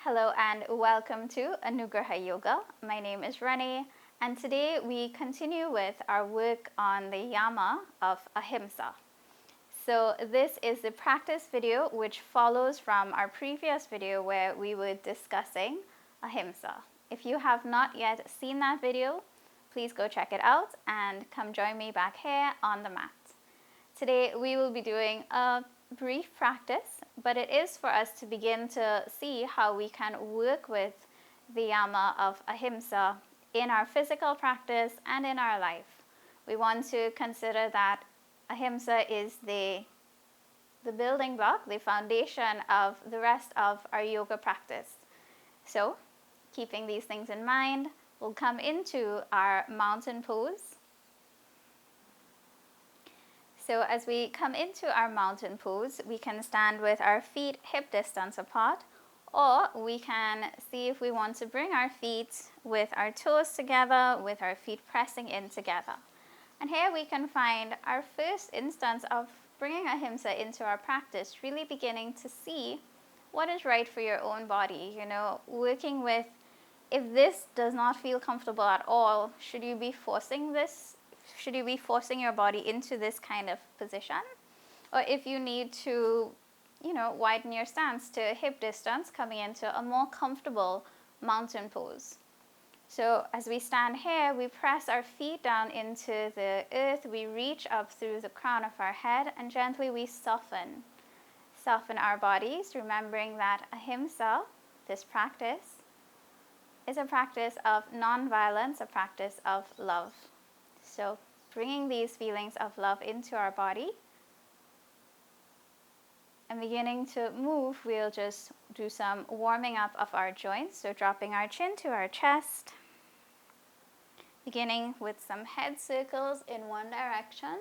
Hello and welcome to Anugraha Yoga. My name is Renee and today we continue with our work on the yama of Ahimsa. So this is the practice video which follows from our previous video where we were discussing Ahimsa. If you have not yet seen that video, please go check it out and come join me back here on the mat. Today we will be doing a brief practice, but it is for us to begin to see how we can work with the yama of Ahimsa in our physical practice and in our life. We want to consider that Ahimsa is the building block, the foundation of the rest of our yoga practice. So, keeping these things in mind, we'll come into our mountain pose. So as we come into our mountain pose, we can stand with our feet hip distance apart, or we can see if we want to bring our feet with our toes together, with our feet pressing in together. And here we can find our first instance of bringing Ahimsa into our practice, really beginning to see what is right for your own body, working with, if this does not feel comfortable at all, should you be forcing this? Should you be forcing your body into this kind of position? Or if you need to, widen your stance to hip distance, coming into a more comfortable mountain pose. So as we stand here, we press our feet down into the earth, we reach up through the crown of our head, and gently we soften our bodies, remembering that Ahimsa, this practice, is a practice of non-violence, a practice of love. So bringing these feelings of love into our body and beginning to move, we'll just do some warming up of our joints. So dropping our chin to our chest, beginning with some head circles in one direction.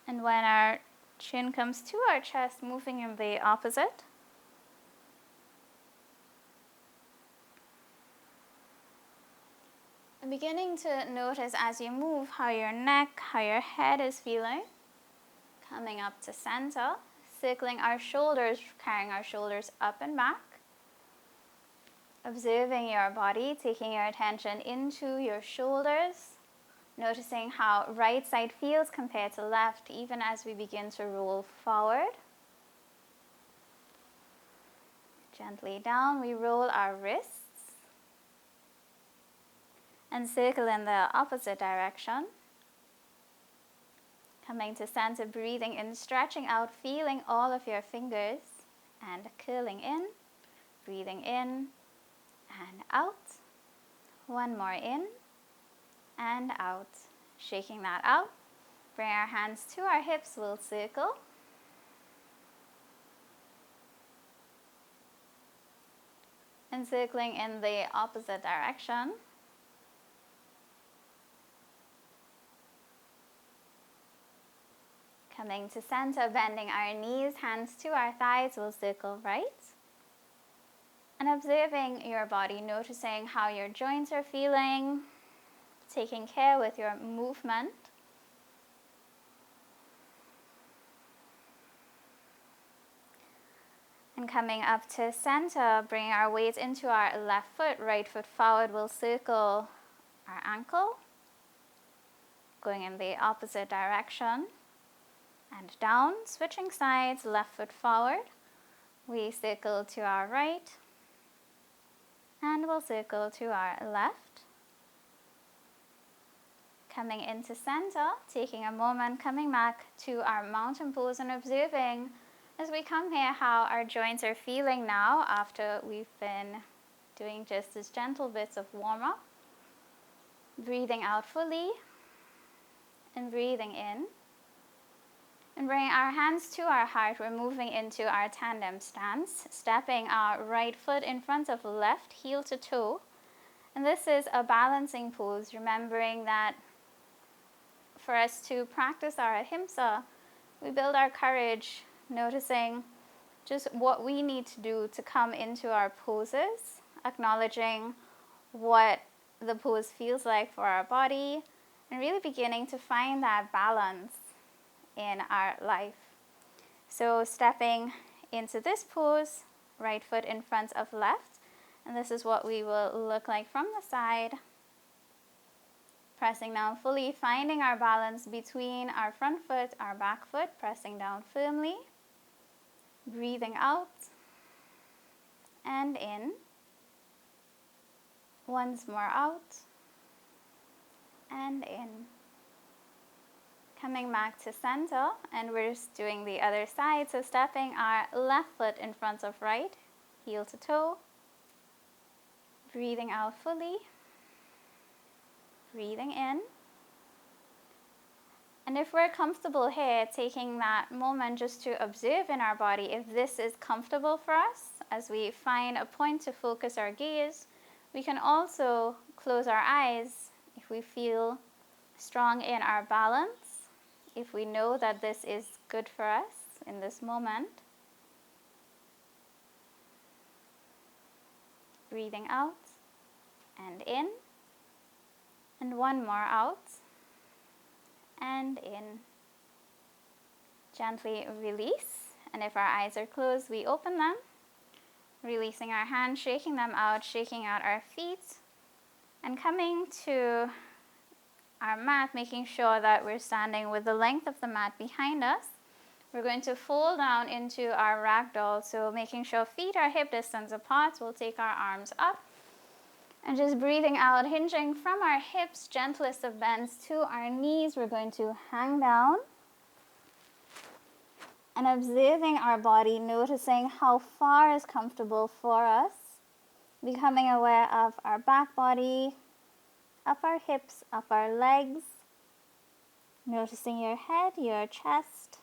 And when our chin comes to our chest, moving in the opposite. And beginning to notice as you move how your neck, how your head is feeling. Coming up to center, circling our shoulders, carrying our shoulders up and back. Observing your body, taking your attention into your shoulders. Noticing how right side feels compared to left, even as we begin to roll forward. Gently down, we roll our wrists and circle in the opposite direction. Coming to center, breathing in, stretching out, feeling all of your fingers and curling in, breathing in and out. One more in. And out. Shaking that out. Bring our hands to our hips, we'll circle. And circling in the opposite direction. Coming to center, bending our knees, hands to our thighs, we'll circle right. And observing your body, noticing how your joints are feeling. Taking care with your movement. And coming up to center, bringing our weight into our left foot, right foot forward, we'll circle our ankle. Going in the opposite direction. And down, switching sides, left foot forward. We circle to our right. And we'll circle to our left. Coming into center, taking a moment, coming back to our mountain pose and observing as we come here how our joints are feeling now after we've been doing just these gentle bits of warm-up. Breathing out fully and breathing in. And bringing our hands to our heart, we're moving into our tandem stance, stepping our right foot in front of left, heel to toe. And this is a balancing pose, remembering that for us to practice our Ahimsa, we build our courage, noticing just what we need to do to come into our poses, acknowledging what the pose feels like for our body, and really beginning to find that balance in our life. So stepping into this pose, right foot in front of left, and this is what we will look like from the side. Pressing down fully, finding our balance between our front foot, our back foot, pressing down firmly. Breathing out and in. Once more out and in. Coming back to center, and we're just doing the other side. So stepping our left foot in front of right, heel to toe. Breathing out fully. Breathing in. And if we're comfortable here, taking that moment just to observe in our body if this is comfortable for us, as we find a point to focus our gaze. We can also close our eyes if we feel strong in our balance, if we know that this is good for us in this moment. Breathing out and in, and one more out and in. Gently release, and if our eyes are closed, we open them, releasing our hands, shaking them out, shaking out our feet, and coming to our mat, making sure that we're standing with the length of the mat behind us. We're going to fold down into our ragdoll, so making sure feet are hip distance apart. We'll take our arms up and just breathing out, hinging from our hips, gentlest of bends to our knees. We're going to hang down and observing our body, noticing how far is comfortable for us, becoming aware of our back body, up our hips, up our legs, noticing your head, your chest,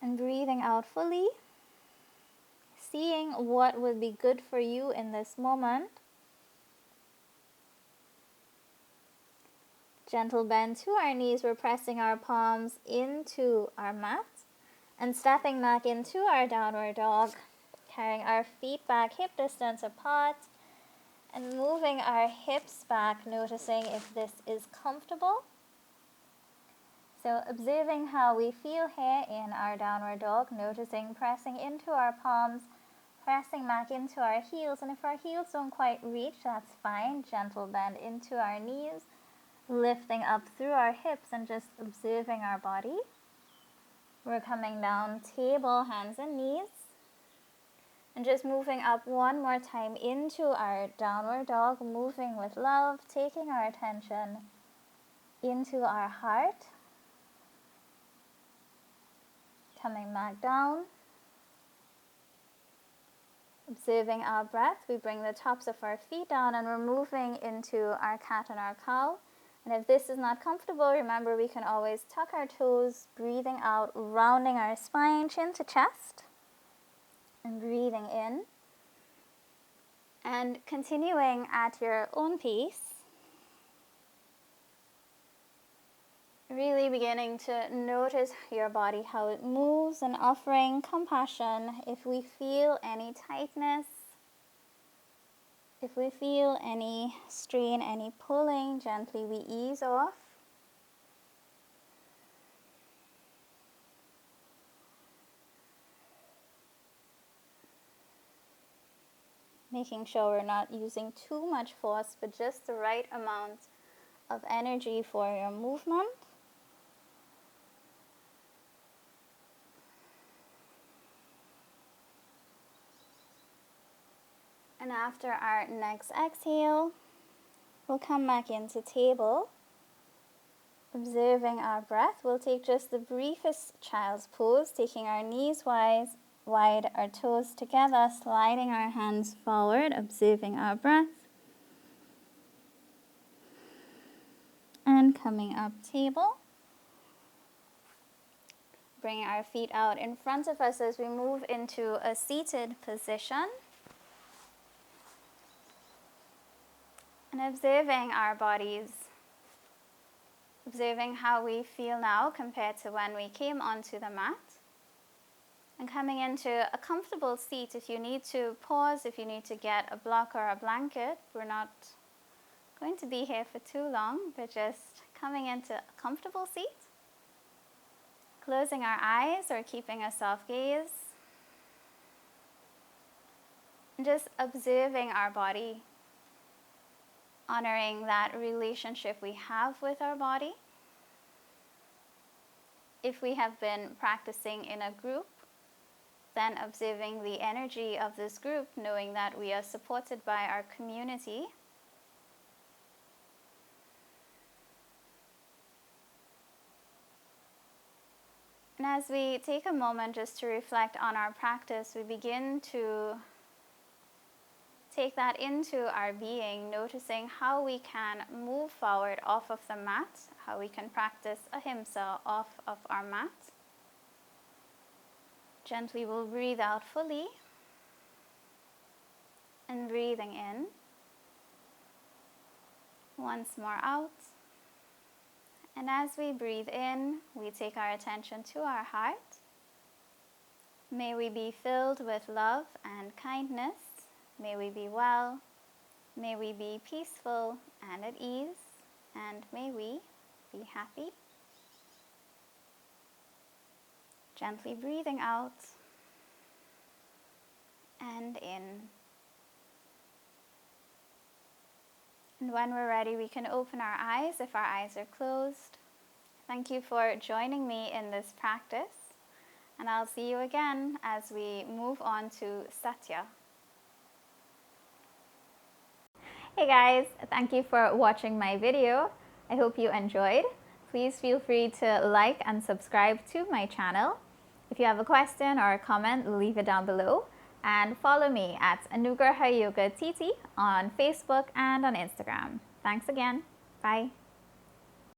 and breathing out fully, seeing what would be good for you in this moment. Gentle bend to our knees. We're pressing our palms into our mat and stepping back into our downward dog, carrying our feet back hip distance apart and moving our hips back, noticing if this is comfortable. So observing how we feel here in our downward dog, noticing pressing into our palms, pressing back into our heels, and if our heels don't quite reach, that's fine. Gentle bend into our knees, lifting up through our hips and just observing our body. We're coming down, table, hands and knees, and just moving up one more time into our downward dog, moving with love, taking our attention into our heart, coming back down, observing our breath. We bring the tops of our feet down and we're moving into our cat and our cow. And if this is not comfortable, remember we can always tuck our toes, breathing out, rounding our spine, chin to chest, and breathing in. And continuing at your own pace, really beginning to notice your body, how it moves, and offering compassion. If we feel any tightness, if we feel any strain, any pulling, gently we ease off. Making sure we're not using too much force, but just the right amount of energy for your movement. And after our next exhale, we'll come back into table. Observing our breath, we'll take just the briefest child's pose, taking our knees wide, our toes together, sliding our hands forward, observing our breath. And coming up table. Bringing our feet out in front of us as we move into a seated position. And observing our bodies. Observing how we feel now compared to when we came onto the mat. And coming into a comfortable seat. If you need to pause, if you need to get a block or a blanket, we're not going to be here for too long, but just coming into a comfortable seat, closing our eyes or keeping a soft gaze, and just observing our body, honoring that relationship we have with our body. If we have been practicing in a group, then observing the energy of this group, knowing that we are supported by our community. And as we take a moment just to reflect on our practice, we begin to take that into our being, noticing how we can move forward off of the mat, how we can practice Ahimsa off of our mat. Gently we'll breathe out fully and breathing in. Once more out. And as we breathe in, we take our attention to our heart. May we be filled with love and kindness. May we be well. May we be peaceful and at ease. And may we be happy. Gently breathing out and in. And when we're ready, we can open our eyes if our eyes are closed. Thank you for joining me in this practice. And I'll see you again as we move on to Satya. Hey guys, thank you for watching my video. I hope you enjoyed. Please feel free to like and subscribe to my channel. If you have a question or a comment, leave it down below. And follow me at Anugraha Yoga TT on Facebook and on Instagram. Thanks again. Bye.